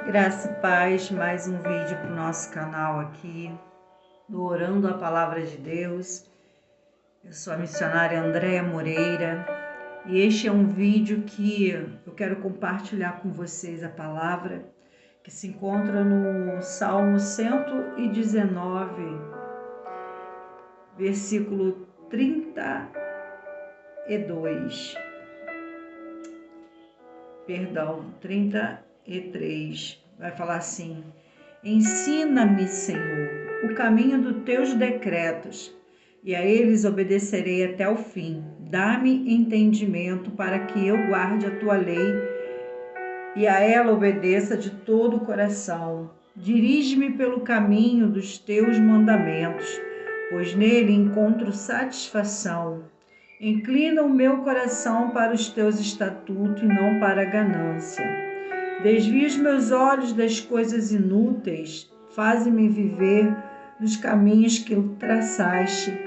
Graça e paz, mais um vídeo para o nosso canal aqui, do Orando a Palavra de Deus. Eu sou a missionária Andréa Moreira e este é um vídeo que eu quero compartilhar com vocês a palavra que se encontra no Salmo 119, versículo 32. Perdão, 33. Vai falar assim: ensina-me, Senhor, o caminho dos teus decretos, e a eles obedecerei até o fim. Dá-me entendimento para que eu guarde a tua lei e a ela obedeça de todo o coração. Dirige-me pelo caminho dos teus mandamentos, pois nele encontro satisfação. Inclina o meu coração para os teus estatutos e não para a ganância. Desvia os meus olhos das coisas inúteis, faze-me viver nos caminhos que traçaste.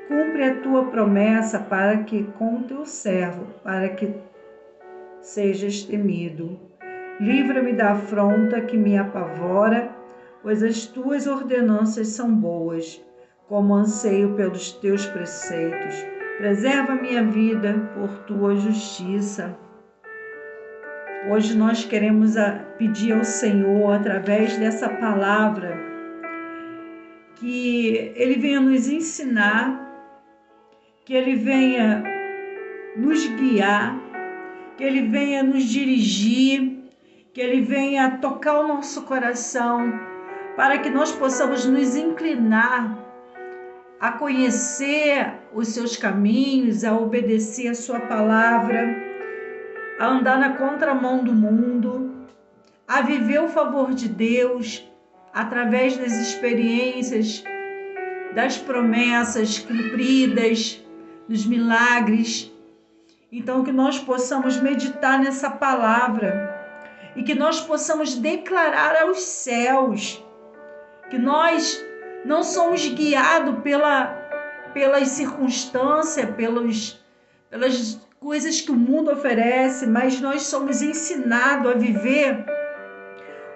Cumpre a tua promessa para que com teu servo, para que sejas temido. Livra-me da afronta que me apavora, pois as tuas ordenanças são boas, como anseio pelos teus preceitos. Preserva minha vida por tua justiça. Hoje nós queremos pedir ao Senhor, através dessa palavra, que Ele venha nos ensinar, que Ele venha nos guiar, que Ele venha nos dirigir, que Ele venha tocar o nosso coração, para que nós possamos nos inclinar a conhecer os seus caminhos, a obedecer a sua palavra, a andar na contramão do mundo, a viver o favor de Deus através das experiências, das promessas cumpridas, dos milagres. Então, que nós possamos meditar nessa palavra e que nós possamos declarar aos céus que nós não somos guiados pelas circunstâncias, pelas coisas que o mundo oferece, mas nós somos ensinados a viver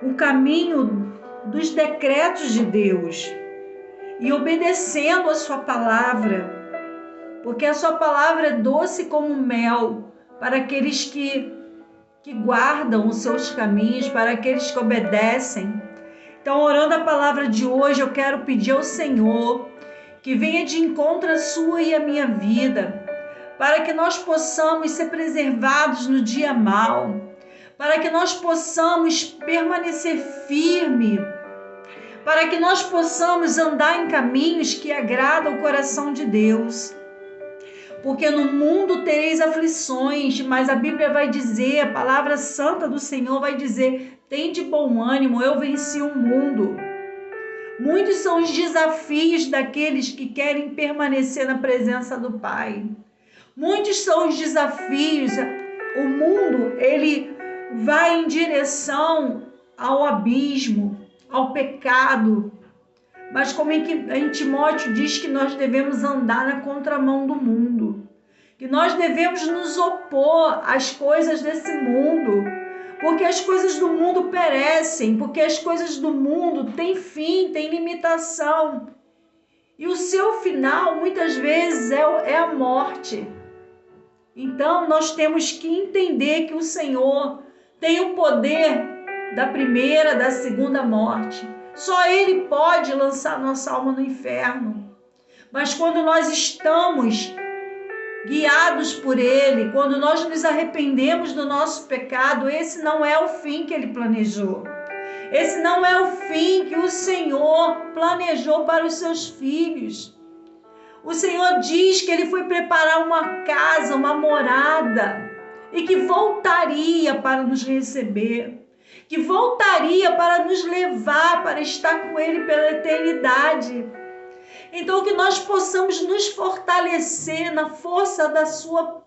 o caminho dos decretos de Deus e obedecendo a sua palavra, porque a sua palavra é doce como mel para aqueles que guardam os seus caminhos, para aqueles que obedecem. Então, orando a palavra de hoje, eu quero pedir ao Senhor que venha de encontro a sua e a minha vida, para que nós possamos ser preservados no dia mau, para que nós possamos permanecer firme, para que nós possamos andar em caminhos que agradam o coração de Deus. Porque no mundo tereis aflições, mas a Bíblia vai dizer, a palavra santa do Senhor vai dizer: tende bom ânimo, eu venci o mundo. Muitos são os desafios daqueles que querem permanecer na presença do Pai. Muitos são os desafios. O mundo, ele vai em direção ao abismo, ao pecado. Mas como em Timóteo diz que nós devemos andar na contramão do mundo, que nós devemos nos opor às coisas desse mundo, porque as coisas do mundo perecem, porque as coisas do mundo têm fim, têm limitação. E o seu final, muitas vezes, é a morte. Então, nós temos que entender que o Senhor tem o poder da primeira, da segunda morte. Só Ele pode lançar nossa alma no inferno. Mas quando nós estamos guiados por Ele, quando nós nos arrependemos do nosso pecado, esse não é o fim que Ele planejou. Esse não é o fim que o Senhor planejou para os seus filhos. O Senhor diz que Ele foi preparar uma casa, uma morada, e que voltaria para nos receber, que voltaria para nos levar, para estar com Ele pela eternidade. Então, que nós possamos nos fortalecer na força da sua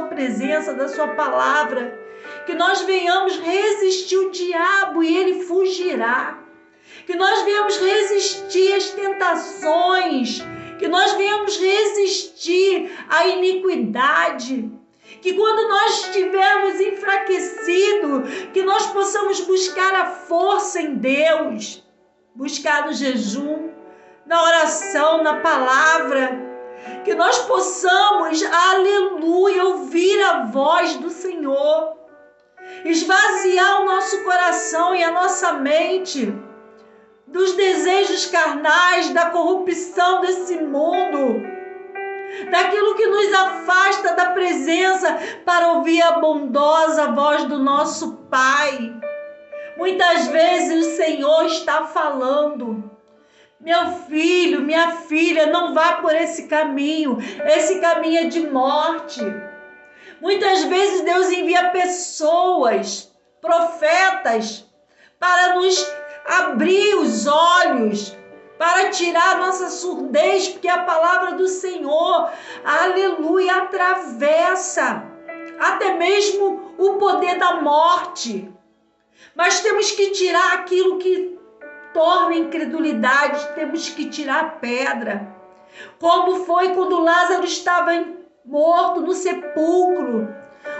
presença, da sua palavra, que nós venhamos resistir o diabo e ele fugirá, que nós venhamos resistir às tentações, que nós venhamos resistir à iniquidade, Que quando nós estivermos enfraquecidos, que nós possamos buscar a força em Deus, buscar no jejum, na oração, na palavra, que nós possamos, aleluia, ouvir a voz do Senhor, esvaziar o nosso coração e a nossa mente dos desejos carnais, da corrupção desse mundo, daquilo que nos afasta da presença, para ouvir a bondosa voz do nosso Pai. Muitas vezes o Senhor está falando: meu filho, minha filha, não vá por esse caminho é de morte. Muitas vezes Deus envia pessoas, profetas, para nos abrir os olhos, para tirar a nossa surdez, porque a palavra do Senhor, aleluia, atravessa até mesmo o poder da morte. Mas temos que tirar aquilo que torna incredulidade, temos que tirar a pedra. Como foi quando Lázaro estava morto no sepulcro.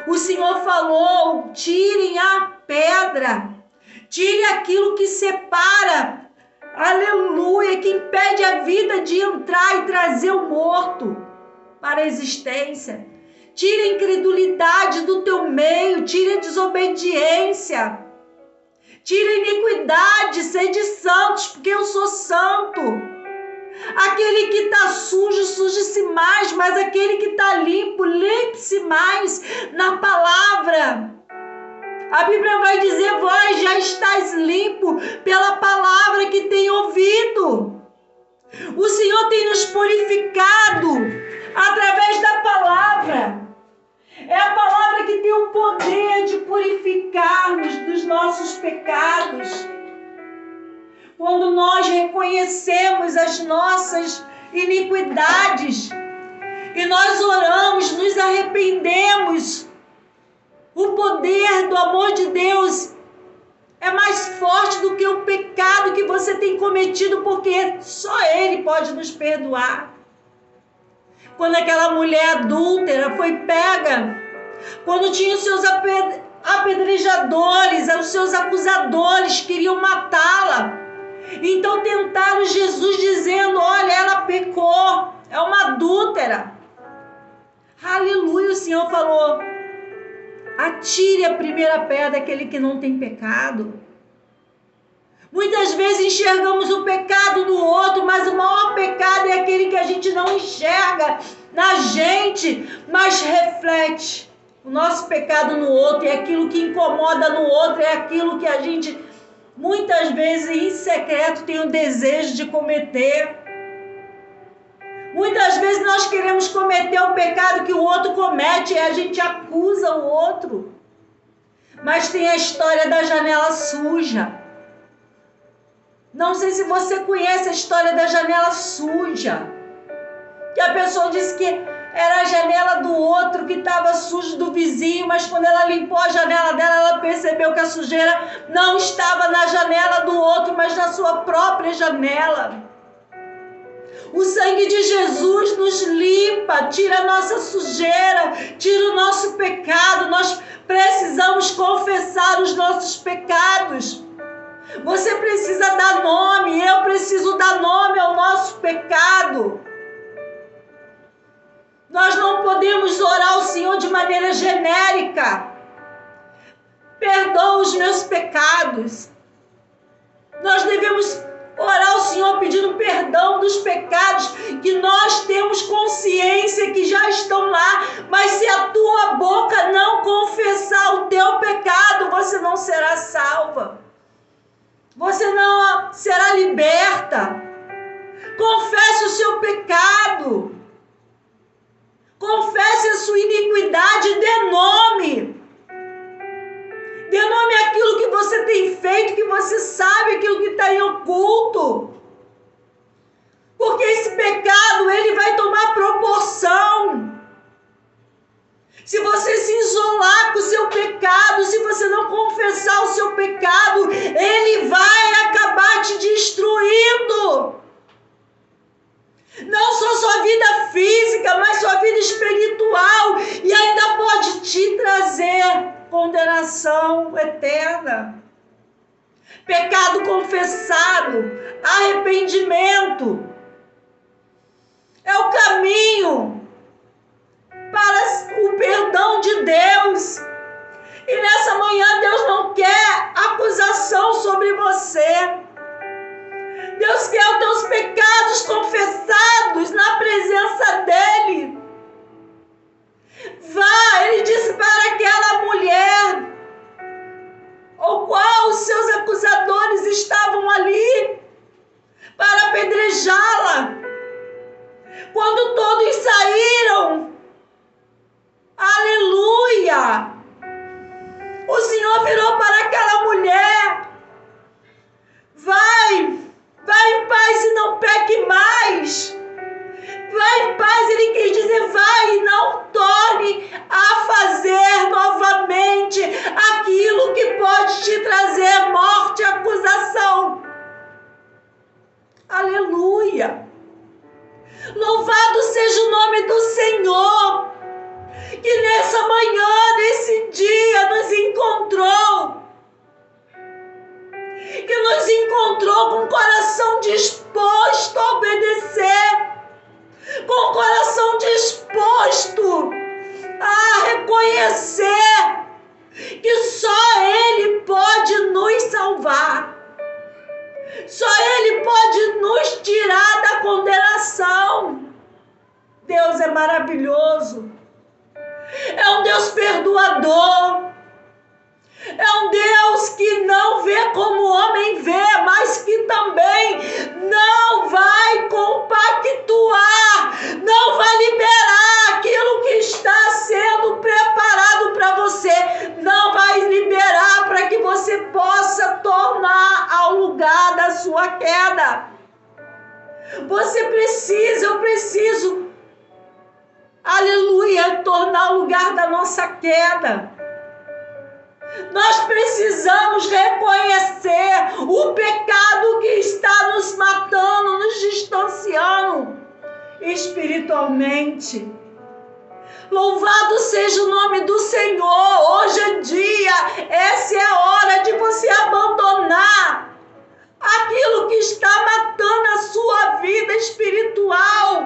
O Senhor falou: tirem a pedra, tire aquilo que separa, aleluia, que impede a vida de entrar e trazer o morto para a existência. Tire a incredulidade do teu meio, tire a desobediência, tire a iniquidade, sede santos, porque eu sou santo. Aquele que está sujo, suje-se mais, mas aquele que está limpo, limpe-se mais na palavra. A Bíblia vai dizer: vós já estáis limpo pela palavra que tem ouvido. O Senhor tem nos purificado através da palavra. É a palavra que tem o poder de purificar-nos dos nossos pecados. Quando nós reconhecemos as nossas iniquidades e nós oramos, nos arrependemos, o poder do amor de Deus é mais forte do que o pecado que você tem cometido, porque só Ele pode nos perdoar. Quando aquela mulher adúltera foi pega, quando tinha os seus apedrejadores, os seus acusadores queriam matá-la, então tentaram Jesus dizendo: olha, ela pecou, é uma adúltera. Aleluia, o Senhor falou: atire a primeira pedra aquele que não tem pecado. Muitas vezes enxergamos o pecado no outro, mas o maior pecado é aquele que a gente não enxerga na gente, mas reflete o nosso pecado no outro, é aquilo que incomoda no outro, é aquilo que a gente muitas vezes em secreto tem o desejo de cometer. Muitas vezes nós queremos cometer o pecado que o outro comete e a gente acusa o outro. Mas tem a história da janela suja. Não sei se você conhece a história da janela suja. Que a pessoa disse que era a janela do outro que estava suja, do vizinho, mas quando ela limpou a janela dela, ela percebeu que a sujeira não estava na janela do outro, mas na sua própria janela. O sangue de Jesus nos limpa, tira a nossa sujeira, tira o nosso pecado. Nós precisamos confessar os nossos pecados. Você precisa dar nome, eu preciso dar nome ao nosso pecado. Nós não podemos orar ao Senhor de maneira genérica. Perdoa os meus pecados. Nós devemos orar ao Senhor pedindo perdão dos pecados que nós temos consciência que já estão lá, mas se a tua boca não confessar o teu pecado, você não será salva. Você não será liberta. Confesse o seu pecado. Confesse a sua iniquidade, dê nome. Dê nome àquilo que você tem feito, que você sabe, aquilo que está em oculto. Porque esse pecado, ele vai tomar proporção. Se você se isolar com o seu pecado, se você não confessar o seu pecado, ele vai acabar te destruindo. Não só sua vida física, mas sua vida espiritual. E ainda pode pecado confessado, arrependimento. É o caminho para o perdão de Deus. E nessa manhã Deus não quer acusação sobre você. Deus quer os teus pecados confessados na presença dEle. Vá, Ele disse para aquela mulher, o qual os seus acusadores estavam ali para apedrejá-la. Quando todos saíram, aleluia, o Senhor virou para aquela mulher: vai em paz e não peque mais. Vai em paz, Ele quis dizer, vai e não torne a fazer novamente aquilo que pode te trazer morte e acusação. Aleluia. Louvado seja o nome do Senhor, que nessa manhã, nesse dia, nos encontrou. Que nos encontrou com o coração disposto a obedecer, com o coração disposto a reconhecer que só Ele pode nos salvar. Só Ele pode nos tirar da condenação. Deus é maravilhoso. É um Deus perdoador. É um Deus que não vê como o homem vê, mas que também não vai compactuar, não vai liberar aquilo que está sendo preparado para você, não vai liberar para que você possa tornar ao lugar da sua queda. Você precisa, eu preciso, aleluia, tornar o lugar da nossa queda. Nós precisamos reconhecer o pecado que está nos matando, nos distanciando espiritualmente. Louvado seja o nome do Senhor. Hoje é dia, essa é a hora de você abandonar aquilo que está matando a sua vida espiritual.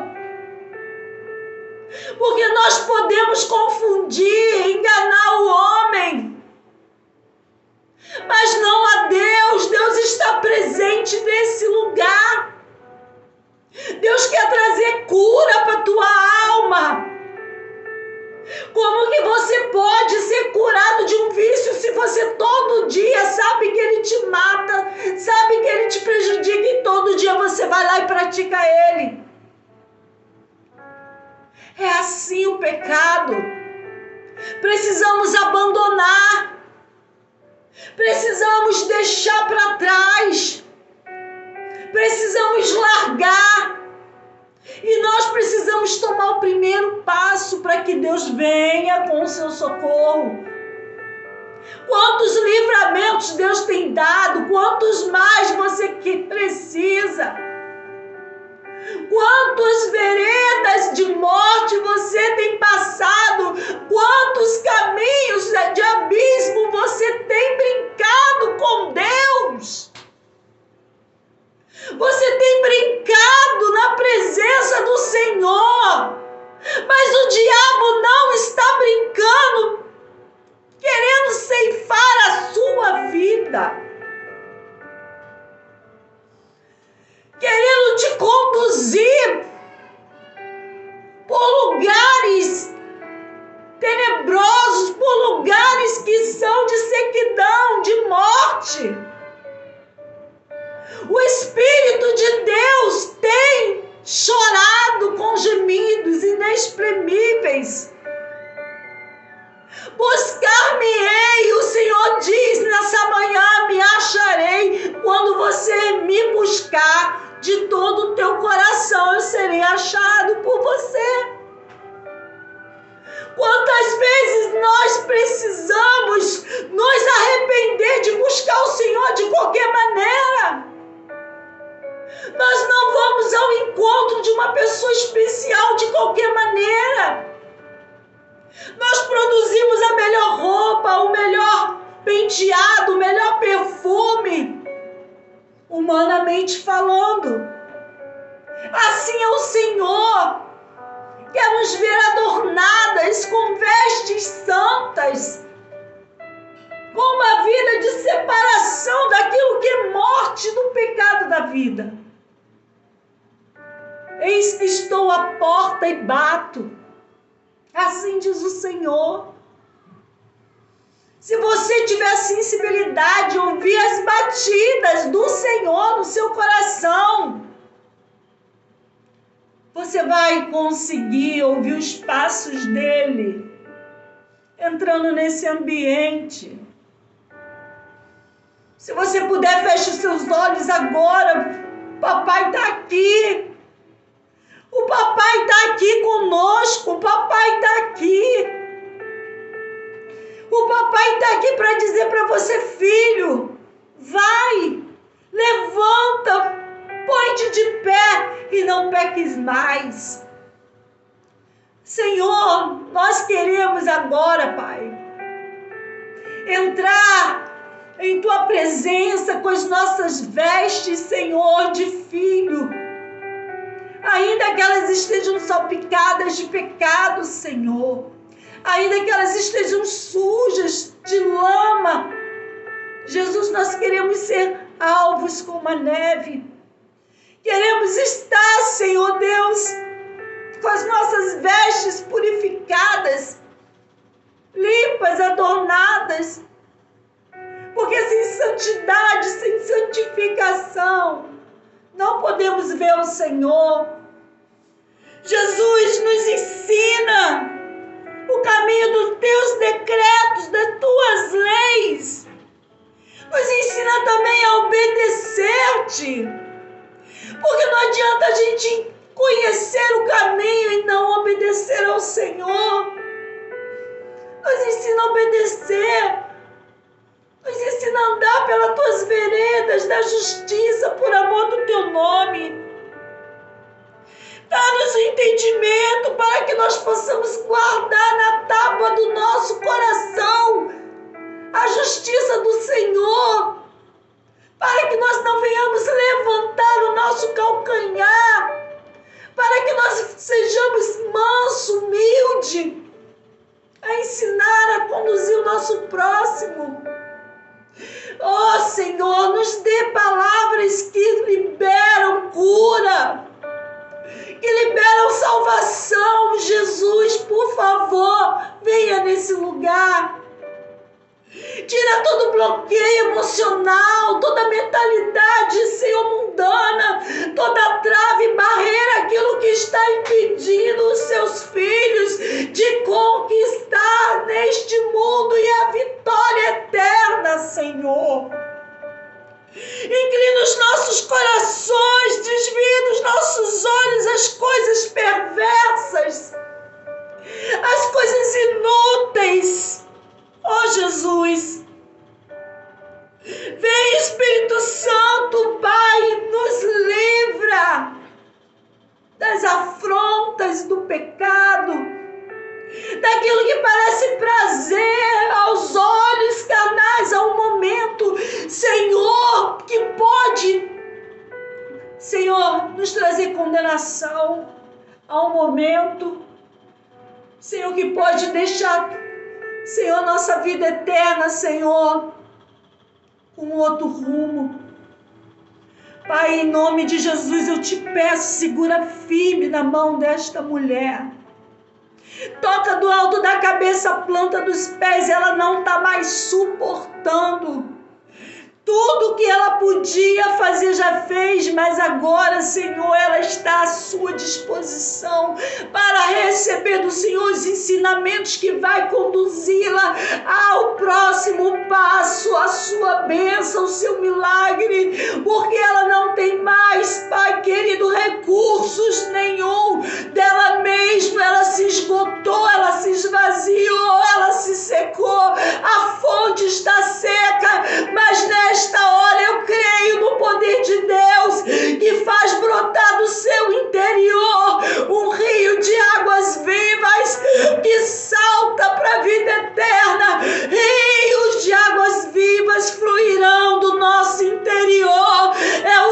Porque nós podemos confundir, enganar o homem, mas não a Deus. Deus está presente nesse lugar. Deus quer trazer cura para a tua alma. Como que você pode ser curado de um vício se você todo dia sabe que ele te mata, sabe que ele te prejudica e todo dia você vai lá e pratica ele? É assim o pecado. Precisamos abandonar. Precisamos deixar para trás. Precisamos largar. E nós precisamos tomar o primeiro passo para que Deus venha com o seu socorro. Quantos livramentos Deus tem dado, quantos mais você que precisa. Quantas veredas de morte você tem passado, quantos caminhos de abismo você tem brincado com Deus. Você tem brincado na presença do Senhor, mas o diabo não está brincando, querendo ceifar a sua vida, querendo te conduzir por lugares tenebrosos, por lugares que são de sequidão, de morte. O Espírito de Deus tem chorado com gemidos inexprimíveis. Buscar-me-ei, o Senhor diz nessa manhã, me acharei. Quando você me buscar de todo o teu coração, eu serei achado por você. Quantas vezes nós precisamos nos arrepender de buscar o Senhor de qualquer maneira? Nós não vamos ao encontro de uma pessoa especial de qualquer maneira. Nós produzimos a melhor roupa, o melhor penteado, o melhor perfume. humanamente falando. Assim é o Senhor, quer nos ver adornadas com vestes santas, com uma vida de separação daquilo que é morte, do pecado da vida. Eis que estou à porta e bato, assim diz o Senhor. Se você tiver sensibilidade de ouvir as batidas do Senhor no seu coração, você vai conseguir ouvir os passos dele entrando nesse ambiente. Se você puder, feche os seus olhos agora. O papai está aqui. O papai está aqui conosco. O papai está aqui. O papai está aqui para dizer para você, filho, vai, levanta, põe-te de pé e não peques mais. Senhor, nós queremos agora, Pai, entrar em Tua presença com as nossas vestes, Senhor, de filho. Ainda que elas estejam salpicadas de pecado, Senhor. Ainda que elas estejam sujas de lama. Jesus, nós queremos ser alvos como a neve. Queremos estar, Senhor Deus, com as nossas vestes purificadas, limpas, adornadas. Porque sem santidade, sem santificação, não podemos ver o Senhor. Jesus nos ensina o caminho dos teus decretos, das tuas leis. Nos ensina também a obedecer-te. Porque não adianta a gente conhecer o caminho e não obedecer ao Senhor. Nos ensina a obedecer. Nos ensina a andar pelas tuas veredas da justiça por amor do teu nome. Dá-nos o entendimento para que nós possamos guardar na tábua do nosso coração a justiça do Senhor, para que nós não venhamos levantar o nosso calcanhar, para que nós sejamos manso, humilde, a ensinar, a conduzir o nosso próximo. Oh Senhor, nos dê palavras que liberam cura, que liberam salvação. Jesus, por favor, venha nesse lugar. Tira todo bloqueio emocional, toda mentalidade, Senhor, mundana, toda trave e barreira, aquilo que está impedindo os seus filhos de conquistar neste mundo e a vitória eterna, Senhor. Inclina os nossos corações, desvia dos nossos olhos as coisas perversas, as coisas inúteis. Oh Jesus, vem Espírito Santo, Pai, nos livra das afrontas do pecado, daquilo que parece prazer aos olhos carnais, ao momento, Senhor, que pode, Senhor, nos trazer condenação, ao momento, Senhor, que pode deixar, Senhor, nossa vida eterna, Senhor, com outro rumo. Pai, em nome de Jesus, eu te peço, segura firme na mão desta mulher. Toca do alto da cabeça à planta dos pés, ela não está mais suportando. Tudo que ela podia fazer já fez, mas agora, Senhor, ela está à sua disposição para receber do Senhor os ensinamentos que vai conduzi-la ao próximo passo, a sua bênção, o seu milagre, porque ela não tem mais, Pai querido, recursos nenhum dela mesma, ela se esgotou, ela se esvaziou, ela se secou, a fonte está seca, mas nesta hora eu creio no poder de Deus que faz brotar do seu interior um rio de águas vivas que salta para a vida eterna. Rios de águas vivas fluirão do nosso interior. É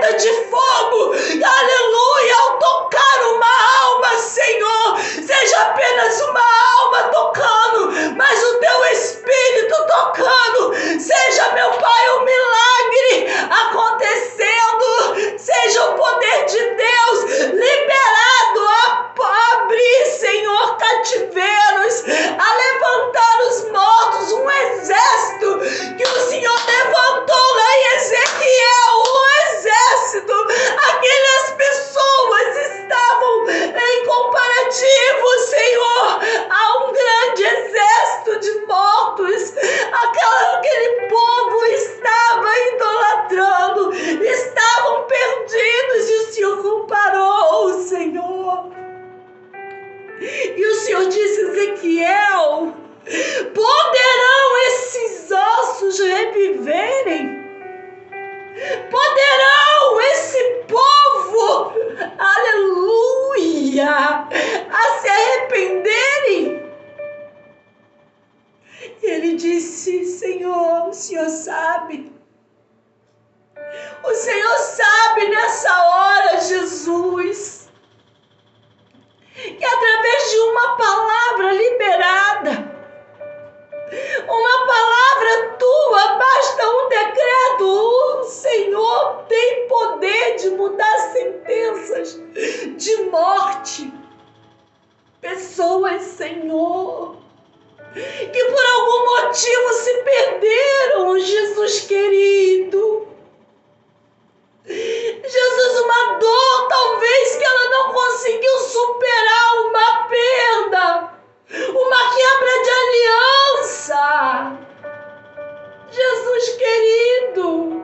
espada de fogo, aleluia, ao tocar uma alma, Senhor, seja apenas uma alma tocando, mas o teu Espírito tocando, seja, meu Pai, um milagre acontecendo, seja o poder de Deus liberado a abrir, Senhor, cativeiros, a levantar os mortos, um exército que o Senhor levantou lá em Ezequiel, um exército. Aquelas pessoas estavam em comparativo, Senhor, a um grande exército de mortos. Aquele povo estava idolatrando, estavam perdidos, e o Senhor comparou, Senhor. E o Senhor disse, Ezequiel, poderão esses ossos reviverem? Poderão esse povo, aleluia, a se arrependerem? E ele disse, Senhor, o Senhor sabe. O Senhor sabe nessa hora, Jesus, que através de uma palavra liberada, uma palavra tua, basta um decreto, o Senhor tem poder de mudar sentenças de morte. Pessoas, Senhor, que por algum motivo se perderam, Jesus querido. Jesus, uma dor, talvez que ela não conseguiu superar, uma perda, uma quebra de aliança. Jesus querido,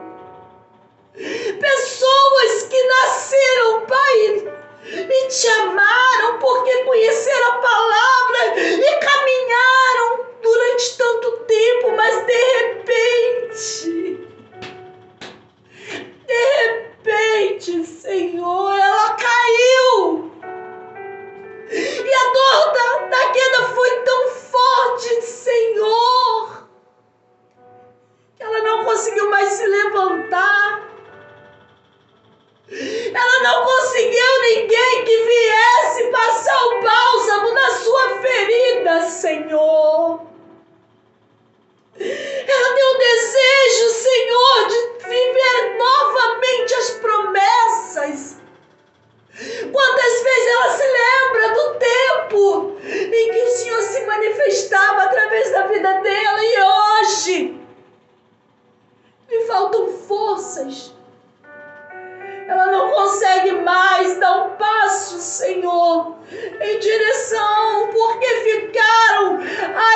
pessoas que nasceram, Pai, e te amaram porque conheceram a palavra e caminharam durante tanto tempo, mas de repente, Senhor, ela caiu. E a dor da queda foi tão forte, Senhor, que ela não conseguiu mais se levantar. Ela não conseguiu ninguém que viesse passar o bálsamo na sua ferida, Senhor. Ela tem o desejo, Senhor, de viver novamente as promessas. Quantas vezes ela se lembra do tempo em que o Senhor se manifestava através da vida dela, e hoje lhe faltam forças. Ela não consegue mais dar um passo, Senhor, em direção, porque ficaram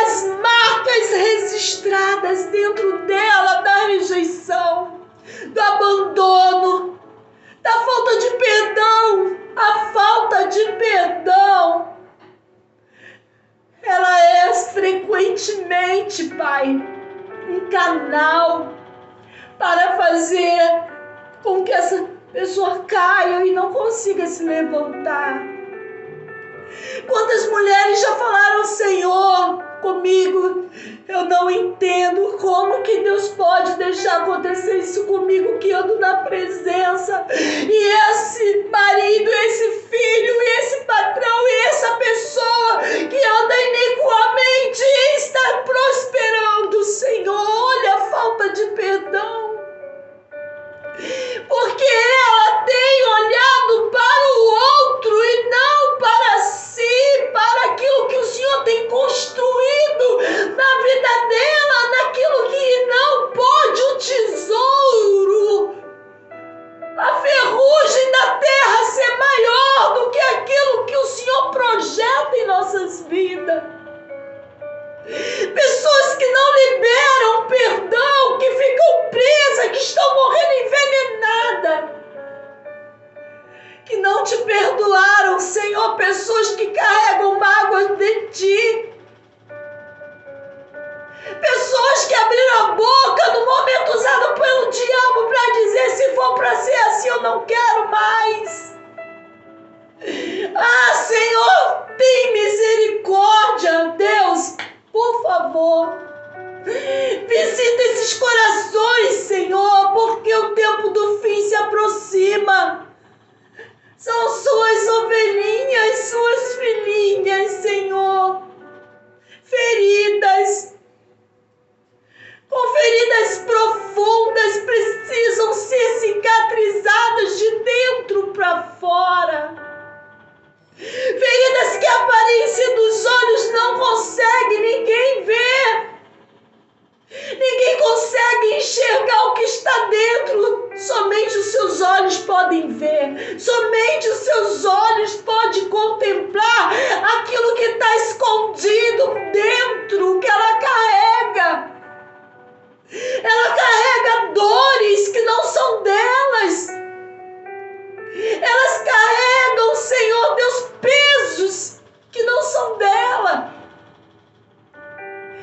as marcas registradas dentro dela da rejeição, do abandono, da falta de perdão, a falta de perdão. Ela é frequentemente, Pai, um canal para fazer com que essa pessoa caia e não consiga se levantar. Quantas mulheres já falaram, Senhor, comigo, eu não entendo como que Deus pode deixar acontecer isso comigo, que ando na presença, e esse marido, esse filho, e esse patrão, e essa pessoa que anda iniquamente está prosperando, Senhor. Olha a falta de perdão, porque ela tem olhado para o outro e não para si, para aquilo que o Senhor tem construído na vida dela, naquilo que não pode o tesouro, a ferrugem da terra ser maior do que aquilo que o Senhor projeta em nossas vidas. Pessoas que não liberam perdão, que ficam presas, que estão morrendo envenenadas, que não te perdoaram, Senhor. Pessoas que carregam mágoas de ti, pessoas que abriram a boca no momento usado pelo diabo para dizer: se for para ser assim, eu não quero mais. Ah, Senhor, tem misericórdia, Deus, por favor, Visita esses corações, Senhor, porque o tempo do fim se aproxima. São suas ovelhinhas, suas filhinhas, Senhor, feridas, com feridas profundas, precisam ser cicatrizadas de dentro para fora. Feridas que a aparência dos olhos não consegue ninguém ver. Ninguém consegue enxergar o que está dentro. Somente os seus olhos podem ver. Somente os seus olhos podem contemplar aquilo que está escondido dentro, que ela carrega. Ela carrega dores que não são delas. Elas carregam, Senhor Deus, pesos que não são dela.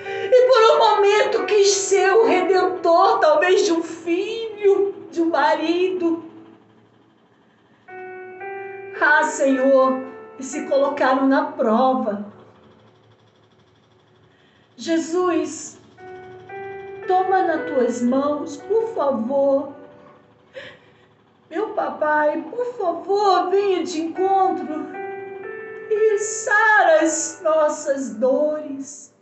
E por um momento quis ser o redentor, talvez de um filho, de um marido. Ah, Senhor, e se colocaram na prova. Jesus, toma nas tuas mãos, por favor. Meu papai, por favor, venha de encontro e sara as nossas dores.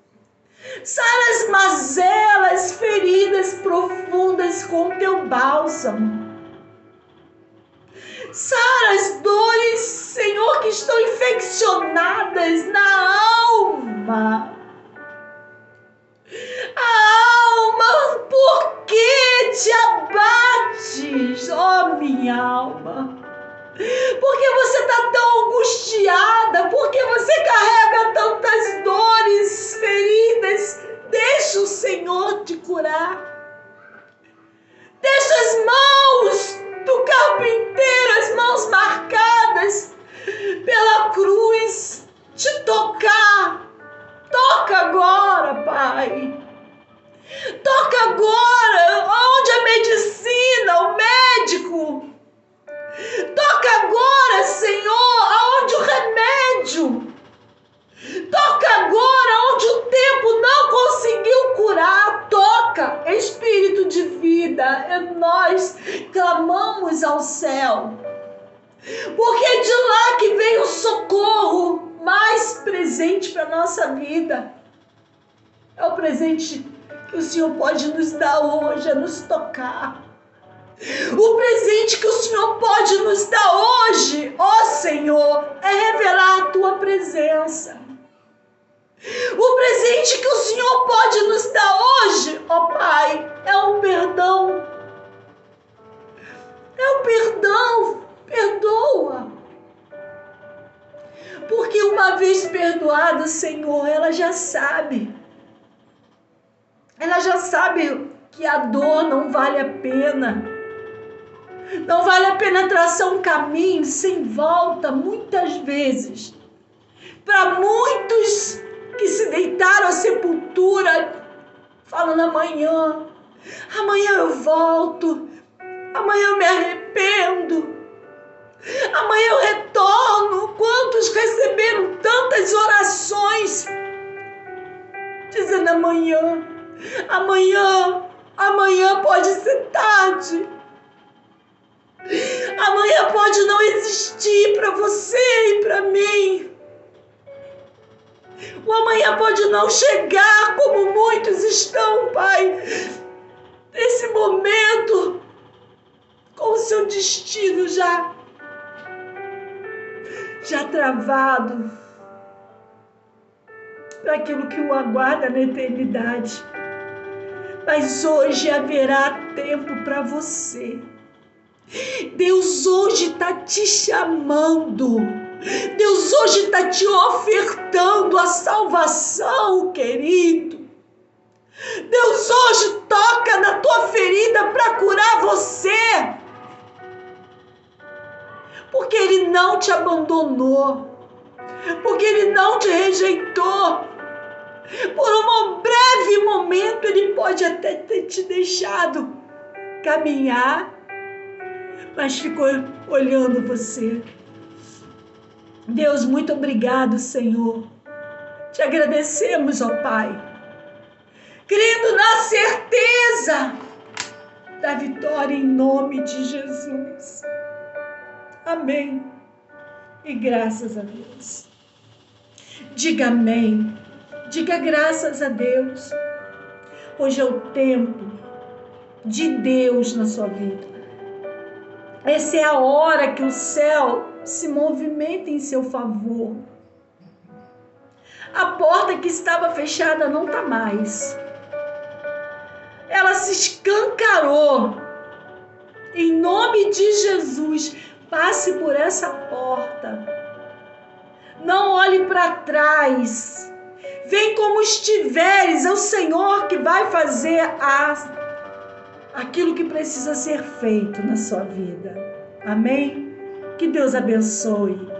Sara as mazelas, feridas profundas com teu bálsamo. Sara as dores, Senhor, que estão infeccionadas na alma. A alma, por que te abates, ó minha alma? Por que você está tão angustiada? Por que você carrega tantas dores, feridas? Deixa o Senhor te curar. Deixa as mãos do carpinteiro, as mãos marcadas pela cruz, te tocar. Toca agora, Pai. Toca agora, onde a medicina, o médico. Toca agora, Senhor, aonde o remédio. Toca agora, onde o tempo não conseguiu curar. Toca, Espírito de vida. Nós clamamos ao céu. Porque é de lá que vem o socorro mais presente para a nossa vida. É o presente que o Senhor pode nos dar hoje, é nos tocar. O presente que o Senhor pode nos dar hoje, ó Senhor, é revelar a tua presença. O presente que o Senhor pode nos dar hoje, ó Pai, é um perdão. É um perdão. Perdoa. Porque uma vez perdoada, Senhor, ela já sabe. Ela já sabe que a dor não vale a pena. Não vale a pena traçar um caminho sem volta, muitas vezes. Para muitos que se deitaram à sepultura, falando amanhã eu volto, amanhã eu me arrependo, amanhã eu retorno. Quantos receberam tantas orações, dizendo amanhã pode ser tarde. Amanhã pode não existir para você e para mim. O amanhã pode não chegar como muitos estão, Pai, nesse momento, com o seu destino já travado para aquilo que o aguarda na eternidade. Mas hoje haverá tempo para você. Deus hoje está te chamando. Deus hoje está te ofertando a salvação, querido. Deus hoje toca na tua ferida para curar você. Porque Ele não te abandonou. Porque Ele não te rejeitou. Por um breve momento Ele pode até ter te deixado caminhar, mas ficou olhando você. Deus, muito obrigado, Senhor. Te agradecemos, ó Pai. crendo na certeza da vitória em nome de Jesus. Amém. E graças a Deus. Diga amém. Diga graças a Deus. Hoje é o tempo de Deus na sua vida. Essa é a hora que o céu se movimenta em seu favor. A porta que estava fechada não está mais. Ela se escancarou. Em nome de Jesus, passe por essa porta. Não olhe para trás. Vem como estiveres, é o Senhor que vai fazer aquilo que precisa ser feito na sua vida. Amém? Que Deus abençoe.